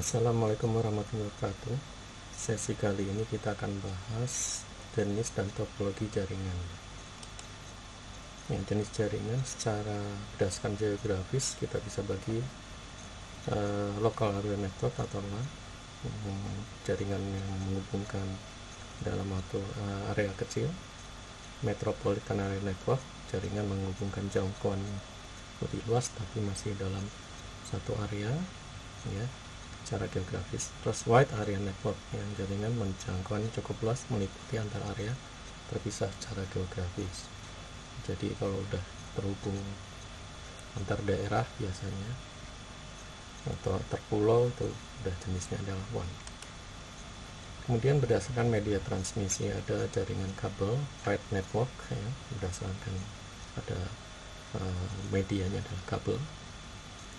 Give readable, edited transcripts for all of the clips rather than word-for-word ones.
Assalamualaikum warahmatullahi wabarakatuh. Sesi kali ini kita akan bahas jenis dan topologi jaringan. Jenis jaringan secara berdasarkan geografis kita bisa bagi local area network atau LAN, jaringan yang menghubungkan dalam area kecil. Metropolitan area network, jaringan menghubungkan jangkauan lebih luas tapi masih dalam satu area, ya, secara geografis. Terus wide area network, yang jaringan menjangkauan cukup luas meliputi antar area terpisah secara geografis. Jadi kalau udah terhubung antar daerah biasanya atau antar pulau, itu udah jenisnya adalah WAN. Kemudian berdasarkan media transmisi ada jaringan kabel wide network, ya, berdasarkan ada medianya adalah kabel.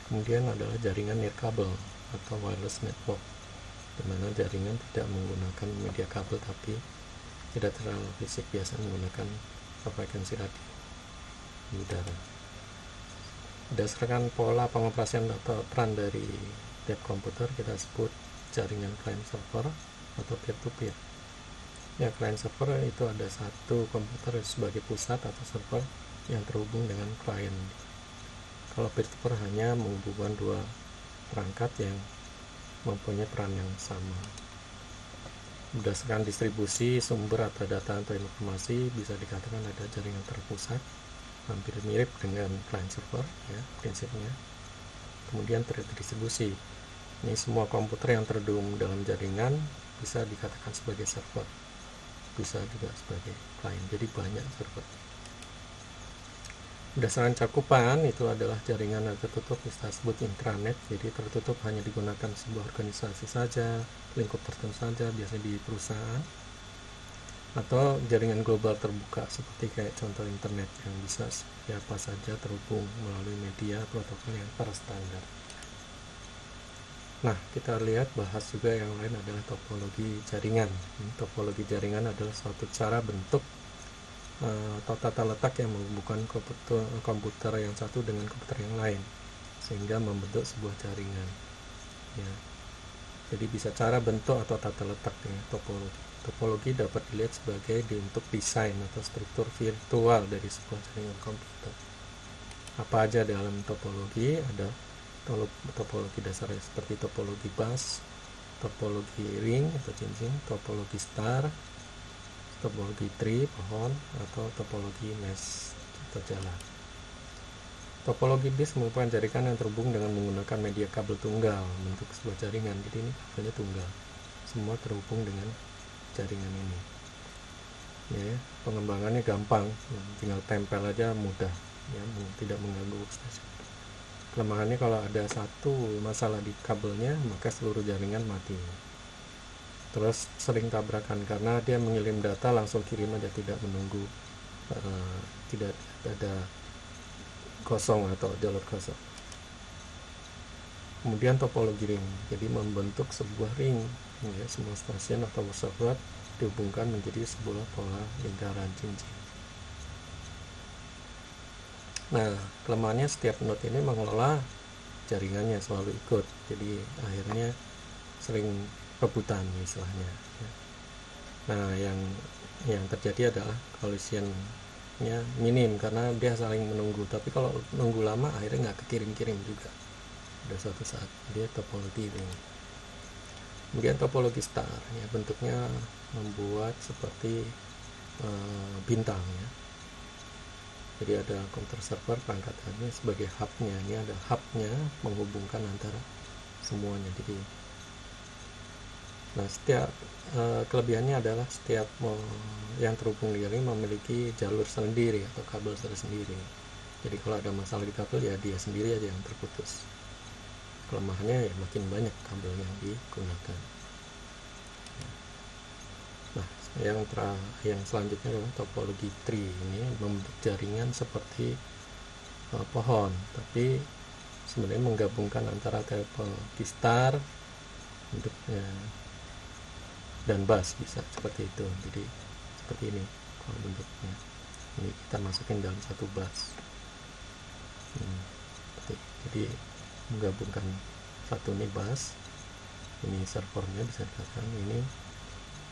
Kemudian adalah jaringan nirkabel atau wireless network, di mana jaringan tidak menggunakan media kabel tapi tidak terlalu fisik, biasa menggunakan frekuensi radio di udara. Berdasarkan pola pengoperasian atau peran dari tiap komputer, kita sebut jaringan client server atau peer-to-peer. Ya, client server itu ada satu komputer sebagai pusat atau server yang terhubung dengan klien. Kalau peer-to-peer hanya menghubungkan dua perangkat yang mempunyai peran yang sama. Berdasarkan distribusi sumber atau data atau informasi, bisa dikatakan ada jaringan terpusat, hampir mirip dengan client server, ya, prinsipnya. Kemudian terdistribusi, ini semua komputer yang terhubung dalam jaringan bisa dikatakan sebagai server, bisa juga sebagai client, jadi banyak server. Berdasarkan cakupan, itu adalah jaringan yang tertutup, kita sebut intranet, jadi tertutup hanya digunakan sebuah organisasi saja, lingkup tertentu saja, biasanya di perusahaan. Atau jaringan global terbuka, seperti kayak contoh internet yang bisa siapa saja terhubung melalui media protokol yang terstandar. Nah, kita lihat bahas juga yang lain adalah topologi jaringan. Topologi jaringan adalah suatu cara bentuk atau tata letak yang menghubungkan komputer yang satu dengan komputer yang lain sehingga membentuk sebuah jaringan, ya. Jadi bisa cara bentuk atau tata letak dengan topologi dapat dilihat sebagai bentuk desain atau struktur virtual dari sebuah jaringan komputer. Apa aja dalam topologi? Ada topologi dasarnya seperti topologi bus, topologi ring atau cincin, topologi star, topologi tree, pohon, atau topologi mesh atau jalan. Topologi disk merupakan jaringan yang terhubung dengan menggunakan media kabel tunggal bentuk sebuah jaringan. Jadi ini kabelnya tunggal, semua terhubung dengan jaringan ini. Ya, pengembangannya gampang, tinggal tempel aja mudah, ya, tidak mengganggu workstation. Kelemahannya kalau ada satu masalah di kabelnya, maka seluruh jaringan mati. Terus sering tabrakan karena dia mengirim data langsung kirim aja, tidak menunggu, tidak ada kosong atau jalur kosong. Kemudian topologi ring, jadi membentuk sebuah ring, ya, semua stasiun atau server dihubungkan menjadi sebuah pola lingkaran cincin. Nah, kelemahannya setiap node ini mengelola jaringannya selalu ikut, jadi akhirnya sering rebutan istilahnya, ya. Nah, yang terjadi adalah collisionnya minim karena dia saling menunggu, tapi kalau nunggu lama akhirnya nggak kekirim-kirim juga pada suatu saat. Dia topologi ring. Kemudian topologi star, ya, bentuknya membuat seperti bintang, ya. Jadi ada komputer server, perangkatannya sebagai hubnya, ini ada hubnya menghubungkan antara semuanya. Jadi nah, setiap kelebihannya adalah setiap yang terhubung di jaringan memiliki jalur sendiri atau kabel sendiri. Jadi kalau ada masalah di kabel, ya dia sendiri aja yang terputus. Kelemahannya ya makin banyak kabel yang digunakan. Nah, yang selanjutnya adalah topologi tree. Ini membentuk jaringan seperti pohon, tapi sebenarnya menggabungkan antara topologi star bentuknya dan bus, bisa seperti itu. Jadi seperti ini kalau bentuknya, ini kita masukin dalam satu bus. Jadi menggabungkan satu ini bus, ini servernya, bisa dikatakan ini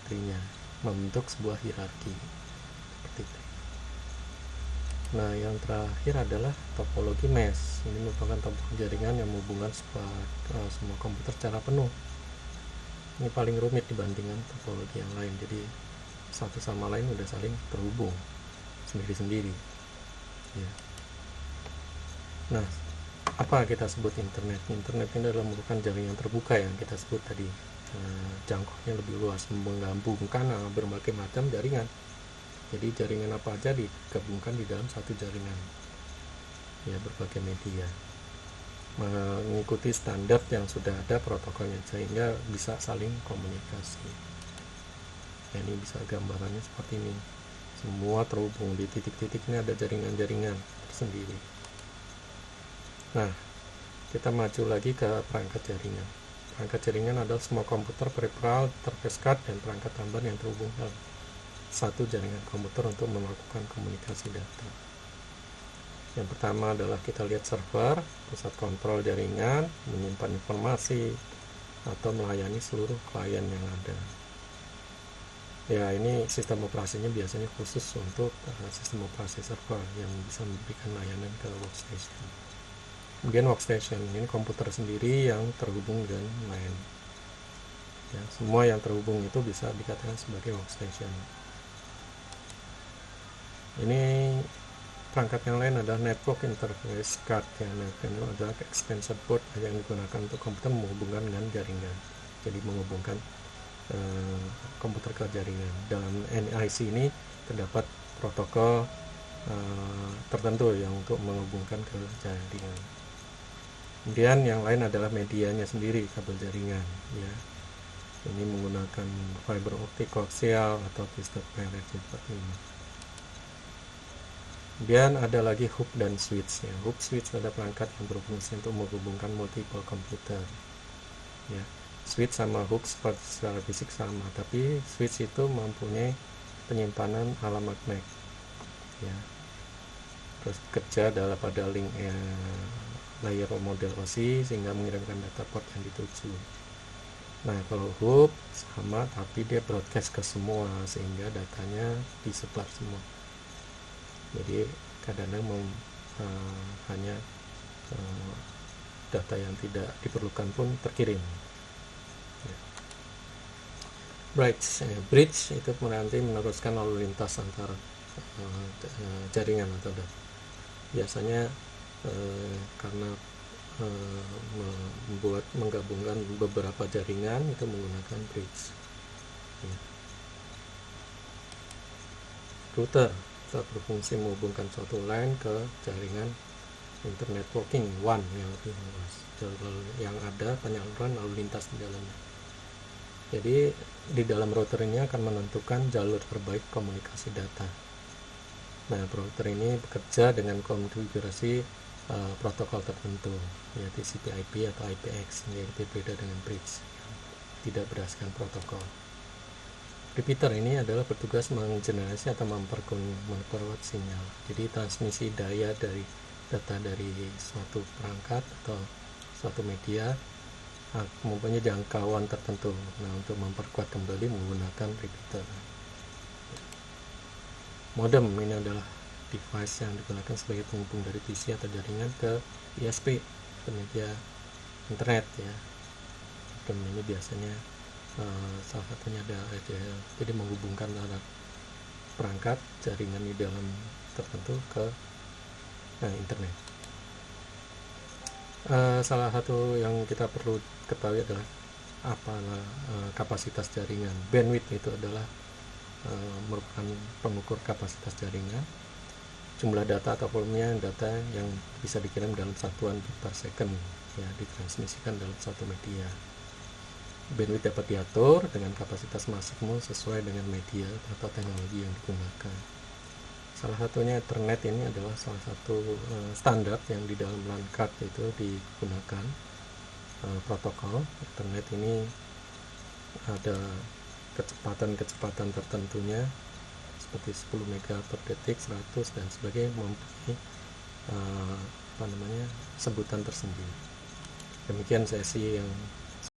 tree-nya, membentuk sebuah hierarki seperti itu. Nah, yang terakhir adalah topologi mesh. Ini merupakan topologi jaringan yang menghubungkan semua komputer secara penuh. Ini paling rumit dibandingkan topologi yang lain, jadi satu sama lain udah saling terhubung sendiri-sendiri ya. Nah, apa kita sebut internet? Internet ini adalah merupakan jaringan terbuka yang kita sebut tadi, jangkauannya lebih luas, menggabungkan berbagai macam jaringan. Jadi jaringan apa aja digabungkan di dalam satu jaringan ya, berbagai media, mengikuti standar yang sudah ada protokolnya, sehingga bisa saling komunikasi ya. Ini bisa gambarannya seperti ini, semua terhubung, di titik-titik ini ada jaringan-jaringan tersendiri. Nah, kita maju lagi ke perangkat jaringan. Perangkat jaringan adalah semua komputer, peripheral, interface card, dan perangkat tambahan yang terhubung dalam satu jaringan komputer untuk melakukan komunikasi data. Yang pertama adalah kita lihat server, pusat kontrol jaringan, menyimpan informasi atau melayani seluruh klien yang ada. Ya, ini sistem operasinya biasanya khusus untuk sistem operasi server yang bisa memberikan layanan ke workstation. Kemudian workstation ini komputer sendiri yang terhubung dengan LAN. Ya, semua yang terhubung itu bisa dikatakan sebagai workstation. Ini perangkat yang lain adalah network interface card, yang itu adalah extension port yang digunakan untuk komputer menghubungkan dengan jaringan. Jadi menghubungkan komputer ke jaringan. Dalam NIC ini terdapat protokol tertentu yang untuk menghubungkan ke jaringan. Kemudian yang lain adalah medianya sendiri, kabel jaringan ya. Ini menggunakan fiber optic, koaksial atau twisted pair seperti ini. Kemudian ada lagi hub dan switch ya. Hub switch adalah perangkat yang berfungsi untuk menghubungkan multiple komputer ya. Switch sama hub secara fisik sama, tapi switch itu mempunyai penyimpanan alamat MAC ya. Terus kerja pada link layer model OSI sehingga mengirimkan data port yang dituju. Nah, kalau hub sama tapi dia broadcast ke semua sehingga datanya disebar semua. Jadi kadang-kadang hanya data yang tidak diperlukan pun terkirim. Bridge itu nanti meneruskan lalu lintas antara jaringan atau data. Biasanya karena menggabungkan beberapa jaringan itu menggunakan bridge ya. Router berfungsi menghubungkan suatu LAN ke jaringan internet networking WAN yang lebih luas, yang ada penyaluran lalu lintas di dalamnya. Jadi di dalam router ini akan menentukan jalur terbaik komunikasi data. Nah, router ini bekerja dengan konfigurasi protokol tertentu, ya TCP/IP atau IPX, yang berbeda dengan bridge, tidak berdasarkan protokol. Repeater ini adalah bertugas menggenerasi atau memperkuat sinyal. Jadi transmisi daya dari data dari suatu perangkat atau suatu media mempunyai jangkauan tertentu. Nah, untuk memperkuat kembali menggunakan repeater. Modem ini adalah device yang digunakan sebagai penghubung dari PC atau jaringan ke ISP, penyedia internet ya. Modem ini biasanya salah satunya ada RDL, jadi menghubungkan antara perangkat jaringan di dalam tertentu ke internet. Salah satu yang kita perlu ketahui adalah kapasitas jaringan. Bandwidth itu adalah merupakan pengukur kapasitas jaringan, jumlah data atau volumenya data yang bisa dikirim dalam satuan bit per second ya, ditransmisikan dalam satu media. Bandwidth dapat diatur dengan kapasitas maksimum sesuai dengan media atau teknologi yang digunakan. Salah satunya Ethernet ini adalah salah satu standar yang di dalam LAN card itu digunakan. Protokol Ethernet ini ada kecepatan tertentunya seperti 10 mega per detik, 100 dan sebagainya, mempunyai sebutan tersendiri. Demikian sesi yang